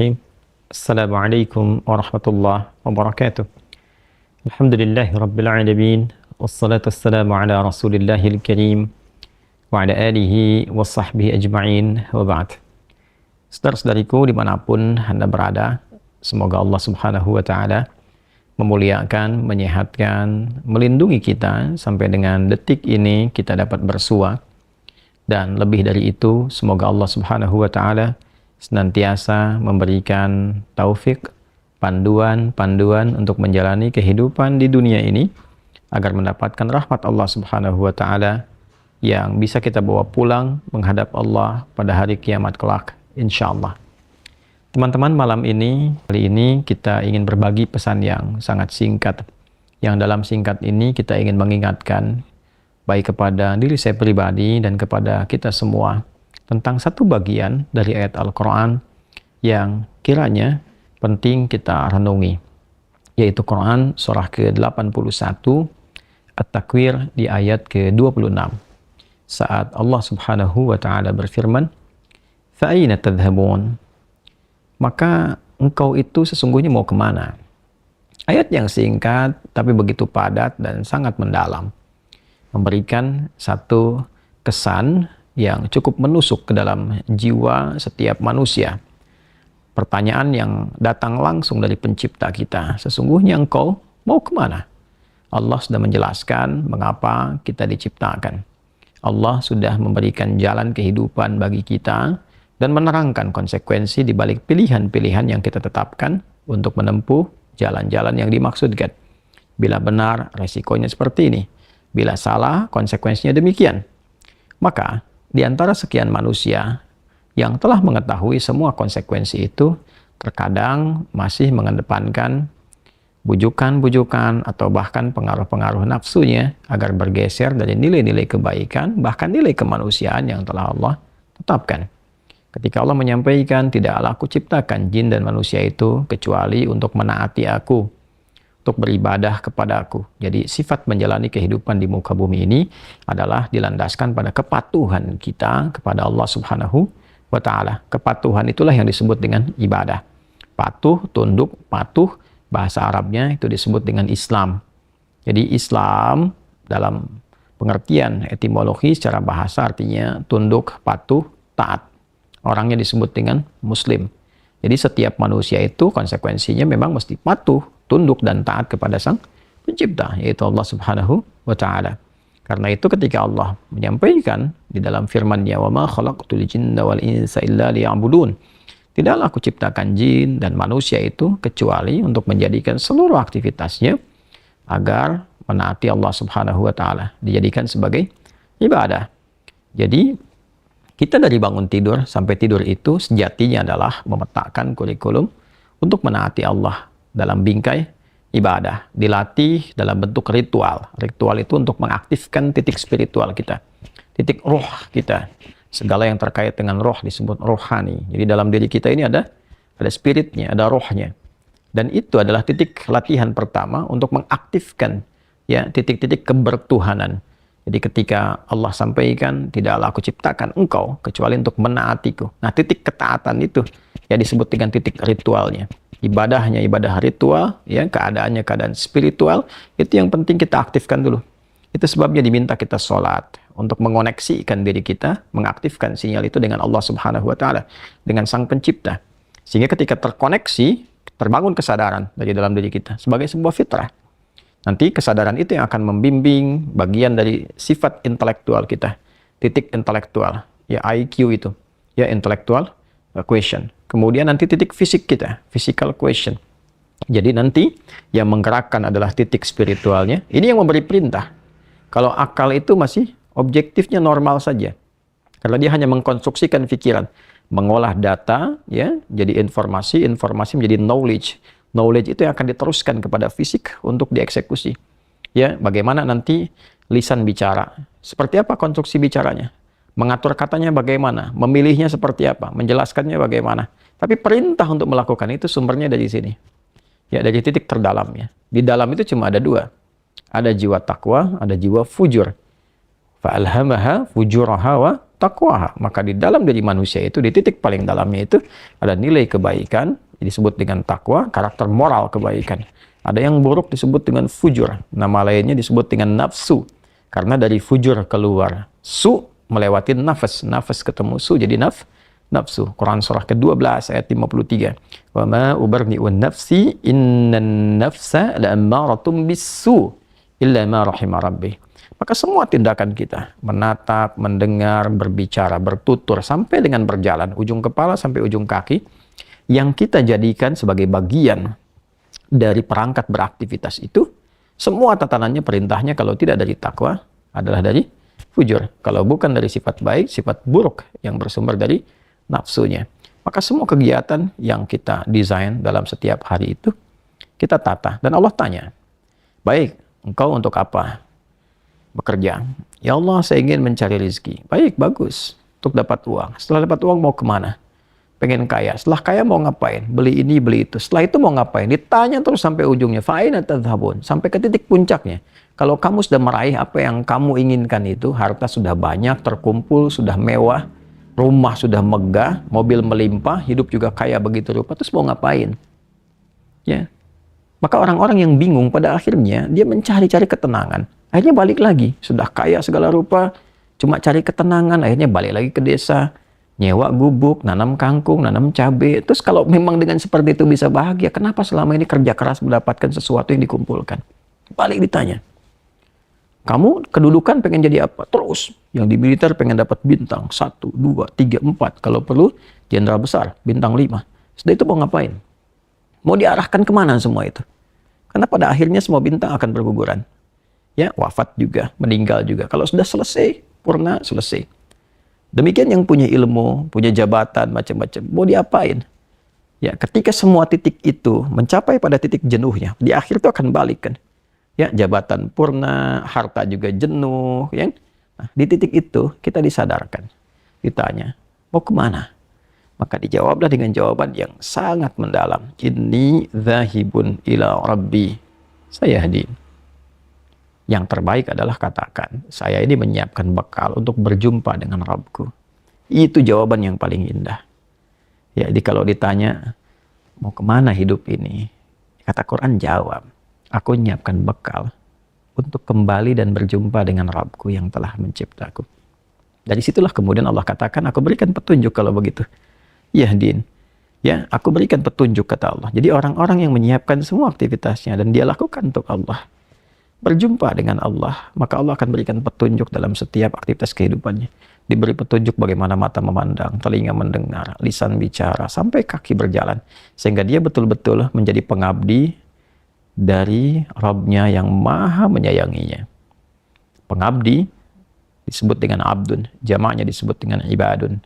Bismillahirrahmanirrahim. Assalamualaikum warahmatullahi wabarakatuh. Alhamdulillahi rabbil alamin. Wassalatu wassalamu ala rasulillahil karim wa ala alihi wa sahbihi ajma'in wa ba'd. Saudara-saudariku dimanapun Anda berada, semoga Allah subhanahu wa ta'ala memuliakan, menyehatkan, melindungi kita sampai dengan detik ini kita dapat bersua. Dan lebih dari itu, semoga Allah subhanahu wa ta'ala senantiasa memberikan taufik, panduan untuk menjalani kehidupan di dunia ini agar mendapatkan rahmat Allah subhanahu wa ta'ala yang bisa kita bawa pulang menghadap Allah pada hari kiamat kelak, insyaallah. Teman-teman, kali ini kita ingin berbagi pesan yang sangat singkat, yang dalam singkat ini kita ingin mengingatkan baik kepada diri saya pribadi dan kepada kita semua tentang satu bagian dari ayat Al-Quran yang kiranya penting kita renungi, yaitu Quran surah ke-81 At-Takwir di ayat ke-26, saat Allah subhanahu wa ta'ala berfirman, "Fa'aina tadhhabun?" Maka engkau itu sesungguhnya mau kemana? Ayat yang singkat tapi begitu padat dan sangat mendalam, memberikan satu kesan yang cukup menusuk ke dalam jiwa setiap manusia. Pertanyaan yang datang langsung dari pencipta kita, sesungguhnya engkau mau kemana? Allah sudah menjelaskan mengapa kita diciptakan. Allah sudah memberikan jalan kehidupan bagi kita dan menerangkan konsekuensi di balik pilihan-pilihan yang kita tetapkan untuk menempuh jalan-jalan yang dimaksudkan. Bila benar, resikonya seperti ini. Bila salah, konsekuensinya demikian. Maka, di antara sekian manusia yang telah mengetahui semua konsekuensi itu, terkadang masih mengedepankan bujukan-bujukan atau bahkan pengaruh-pengaruh nafsunya agar bergeser dari nilai-nilai kebaikan, bahkan nilai kemanusiaan yang telah Allah tetapkan. Ketika Allah menyampaikan, "Tidaklah aku ciptakan jin dan manusia itu kecuali untuk menaati aku, untuk beribadah kepada aku." Jadi sifat menjalani kehidupan di muka bumi ini adalah dilandaskan pada kepatuhan kita kepada Allah subhanahu wa ta'ala. Kepatuhan itulah yang disebut dengan ibadah. Patuh, tunduk, patuh, bahasa Arabnya itu disebut dengan Islam. Jadi Islam dalam pengertian etimologi secara bahasa artinya tunduk, patuh, taat. Orangnya disebut dengan Muslim. Jadi setiap manusia itu konsekuensinya memang mesti patuh, tunduk dan taat kepada Sang Pencipta, yaitu Allah subhanahu wa ta'ala. Karena itu ketika Allah menyampaikan di dalam firman-Nya, "Wa ma khalaqtul jinna wal insa illa liya'budun." Tidaklah aku ciptakan jin dan manusia itu kecuali untuk menjadikan seluruh aktivitasnya agar menaati Allah subhanahu wa ta'ala, dijadikan sebagai ibadah. Jadi kita dari bangun tidur sampai tidur itu sejatinya adalah memetakan kurikulum untuk menaati Allah dalam bingkai ibadah. Dilatih dalam bentuk ritual. Ritual itu untuk mengaktifkan titik spiritual kita, titik roh kita. Segala yang terkait dengan roh disebut rohani. Jadi dalam diri kita ini ada spiritnya, ada rohnya. Dan itu adalah titik latihan pertama untuk mengaktifkan ya titik-titik kebertuhanan. Jadi ketika Allah sampaikan, "Tidaklah aku ciptakan engkau kecuali untuk menaatiku." Nah, titik ketaatan itu ya disebut dengan titik ritualnya. Ibadahnya ibadah ritual, ya keadaannya keadaan spiritual, itu yang penting kita aktifkan dulu. Itu sebabnya diminta kita sholat untuk mengoneksikan diri kita, mengaktifkan sinyal itu dengan Allah subhanahu wa ta'ala, dengan Sang Pencipta. Sehingga ketika terkoneksi, terbangun kesadaran dari dalam diri kita sebagai sebuah fitrah. Nanti kesadaran itu yang akan membimbing bagian dari sifat intelektual kita, titik intelektual, ya IQ itu, ya intellectual question. Kemudian nanti titik fisik kita, physical question. Jadi nanti yang menggerakkan adalah titik spiritualnya. Ini yang memberi perintah. Kalau akal itu masih objektifnya normal saja. Karena dia hanya mengkonstruksikan pikiran, mengolah data, ya, jadi informasi menjadi knowledge. Knowledge itu yang akan diteruskan kepada fisik untuk dieksekusi. Ya, bagaimana nanti lisan bicara? Seperti apa konstruksi bicaranya? Mengatur katanya bagaimana? Memilihnya seperti apa? Menjelaskannya bagaimana? Tapi perintah untuk melakukan itu sumbernya dari sini. Ya, dari titik terdalamnya. Di dalam itu cuma ada dua. Ada jiwa takwa, ada jiwa fujur. Fa'alhamaha fujuraha wa taqwaha. Maka di dalam diri manusia itu, di titik paling dalamnya itu ada nilai kebaikan, disebut dengan takwa, karakter moral kebaikan. Ada yang buruk disebut dengan fujur. Nama lainnya disebut dengan nafsu. Karena dari fujur keluar su, melewati nafas. Nafas ketemu su jadi nafsu. Quran surah ke-12 ayat 53. Wa ma ubarni'un nafsi innan nafsa la'ammaratum bisu illa ma rahima rabbi. Maka semua tindakan kita, menatap, mendengar, berbicara, bertutur, sampai dengan berjalan, ujung kepala sampai ujung kaki, yang kita jadikan sebagai bagian dari perangkat beraktivitas itu, semua tatanannya, perintahnya kalau tidak dari takwa, adalah dari fujur. Kalau bukan dari sifat baik, sifat buruk yang bersumber dari nafsunya. Maka semua kegiatan yang kita desain dalam setiap hari itu, kita tata. Dan Allah tanya, baik, engkau untuk apa bekerja? Ya Allah, saya ingin mencari rezeki. Baik, bagus. Untuk dapat uang. Setelah dapat uang mau kemana? Pengen kaya. Setelah kaya mau ngapain? Beli ini, beli itu. Setelah itu mau ngapain? Ditanya terus sampai ujungnya. Fa'aina tadhhabun. Sampai ke titik puncaknya. Kalau kamu sudah meraih apa yang kamu inginkan itu, harta sudah banyak, terkumpul, sudah mewah, rumah sudah megah, mobil melimpah, hidup juga kaya begitu rupa, terus mau ngapain? Ya. Maka orang-orang yang bingung pada akhirnya dia mencari-cari ketenangan. Akhirnya balik lagi, sudah kaya segala rupa, cuma cari ketenangan, akhirnya balik lagi ke desa, nyewa gubuk, nanam kangkung, nanam cabai. Terus kalau memang dengan seperti itu bisa bahagia, kenapa selama ini kerja keras mendapatkan sesuatu yang dikumpulkan? Balik ditanya. Kamu kedudukan pengen jadi apa? Terus. Yang di militer pengen dapat bintang 1, 2, 3, 4. Kalau perlu, jenderal besar, bintang 5. Setelah itu mau ngapain? Mau diarahkan kemana semua itu? Karena pada akhirnya semua bintang akan berguguran. Ya, wafat juga, meninggal juga. Kalau sudah selesai, purna, selesai. Demikian yang punya ilmu, punya jabatan, macam-macam. Mau diapain? Ya, ketika semua titik itu mencapai pada titik jenuhnya, di akhir itu akan balik kan. Ya, jabatan purna, harta juga jenuh, ya. Nah, di titik itu kita disadarkan, ditanya, mau kemana? Maka dijawablah dengan jawaban yang sangat mendalam. Inni dzahibun ila rabbi sayahdin. Yang terbaik adalah katakan, saya ini menyiapkan bekal untuk berjumpa dengan Rabbku. Itu jawaban yang paling indah. Ya, jadi kalau ditanya, mau kemana hidup ini? Kata Quran jawab, aku menyiapkan bekal untuk kembali dan berjumpa dengan Rabbku yang telah menciptaku. Dari situlah kemudian Allah katakan, aku berikan petunjuk kalau begitu. Yahdin. Ya, aku berikan petunjuk kata Allah. Jadi orang-orang yang menyiapkan semua aktivitasnya dan dia lakukan untuk Allah, berjumpa dengan Allah, maka Allah akan berikan petunjuk dalam setiap aktivitas kehidupannya. Diberi petunjuk bagaimana mata memandang, telinga mendengar, lisan bicara, sampai kaki berjalan. Sehingga dia betul-betul menjadi pengabdi dari Rabb-Nya yang maha menyayanginya. Pengabdi disebut dengan abdun, jamaknya disebut dengan ibadun.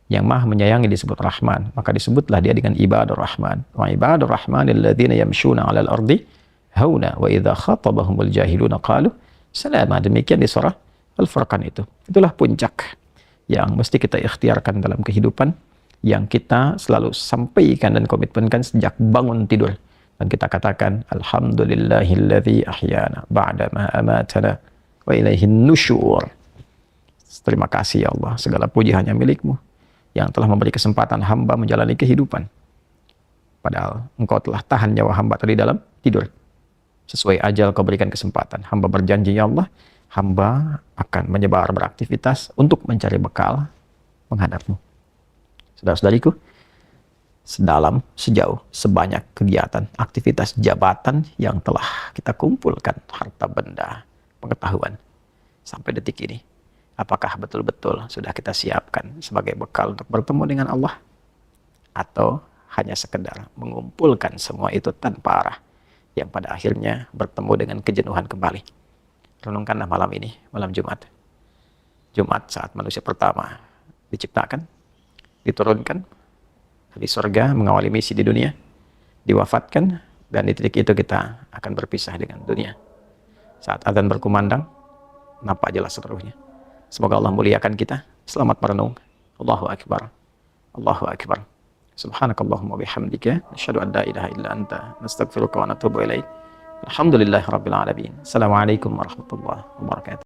Yang maha menyayangi disebut Rahman, maka disebutlah dia dengan ibadur Rahman. Wa ibadur Rahmanil ladzina yamshuna 'alal ardi hauna wa idza khatabahumul jahiluna qalu salama. Demikian di surah Al-Furqan itu. Itulah puncak yang mesti kita ikhtiarkan dalam kehidupan, yang kita selalu sampaikan dan komitmenkan sejak bangun tidur. Dan kita katakan, Alhamdulillahilladzi ahyana ba'da ma amatana wa ilaihin nusyur. Terima kasih ya Allah, segala puji hanya milik-Mu yang telah memberi kesempatan hamba menjalani kehidupan. Padahal Engkau telah tahan nyawa hamba tadi dalam tidur. Sesuai ajal Kau berikan kesempatan. Hamba berjanji ya Allah, hamba akan menyebar beraktivitas untuk mencari bekal menghadap-Mu. Saudara-saudariku, sedalam, sejauh, sebanyak kegiatan, aktivitas jabatan yang telah kita kumpulkan, harta benda, pengetahuan, sampai detik ini, apakah betul-betul sudah kita siapkan sebagai bekal untuk bertemu dengan Allah? Atau hanya sekedar mengumpulkan semua itu tanpa arah, yang pada akhirnya bertemu dengan kejenuhan kembali? Renungkanlah malam ini, malam Jumat. Jumat saat manusia pertama diciptakan, diturunkan di surga, mengawali misi di dunia, diwafatkan, dan di titik itu kita akan berpisah dengan dunia. Saat azan berkumandang, nampak jelas seluruhnya. Semoga Allah muliakan kita. Selamat merenung. Allahu Akbar. Allahu Akbar. Subhanakallahumma bihamdika, nasyhadu an la ilaha illa anta, nastaghfiruka wa natubu ilaik. Alhamdulillahirabbil alamin. Assalamualaikum warahmatullahi wabarakatuh.